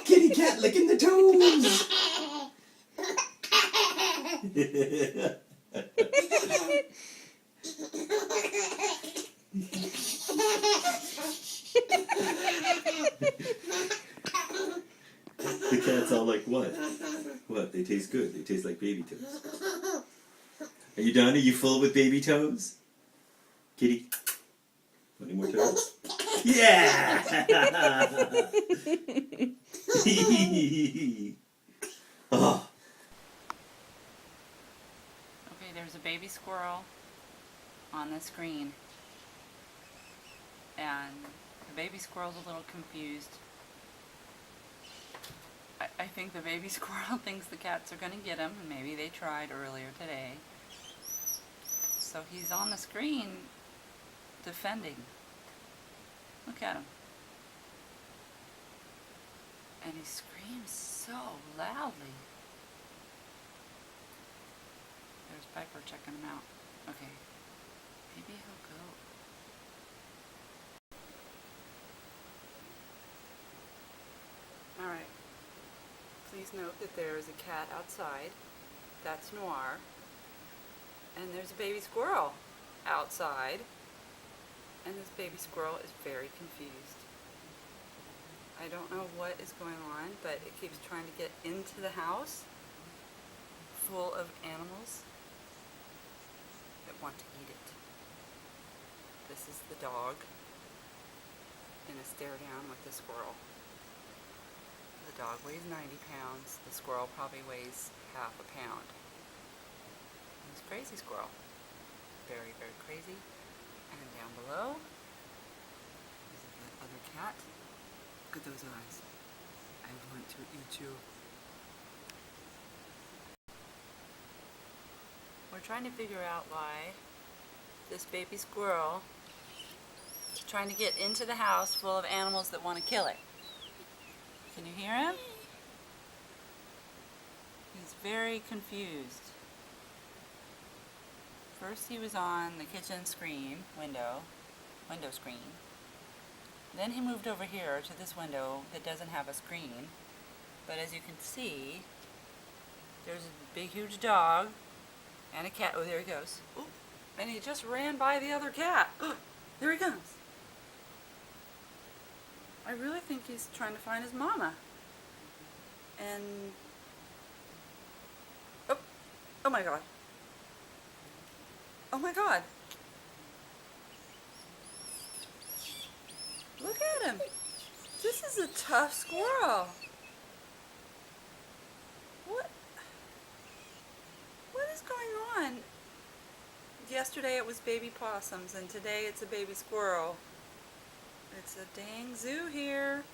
Kitty cat licking the toes. The cat's all like, what? What? They taste good. They taste like baby toes. Are you done? Are you full with baby toes? Kitty? Any more toes? Yeah! Oh. Okay, there's a baby squirrel on the screen. And the baby squirrel's a little confused. I think the baby squirrel thinks the cats are going to get him, and maybe they tried earlier today. So he's on the screen defending. Look at him. And he screams so loudly. There's Piper checking him out. Okay. Maybe he'll go. Alright. Please note that there is a cat outside. That's Noir. And there's a baby squirrel outside. And this baby squirrel is very confused. I don't know what is going on, but it keeps trying to get into the house full of animals that want to eat it. This is the dog in a stare down with the squirrel. The dog weighs 90 pounds. The squirrel probably weighs half a pound. He's a crazy squirrel. Very, very crazy. And down below is the other cat. Look at those eyes. I want to eat you. We're trying to figure out why this baby squirrel is trying to get into the house full of animals that want to kill it. Can you hear him? He's very confused. First he was on the kitchen screen, window screen. Then he moved over here to this window that doesn't have a screen. But as you can see, there's a big huge dog and a cat. Oh, there he goes. Ooh, and he just ran by the other cat. There he comes. I really think he's trying to find his mama. And oh my god. Oh my god. Look at him. This is a tough squirrel. What is going on? Yesterday it was baby possums and today it's a baby squirrel. It's a dang zoo here.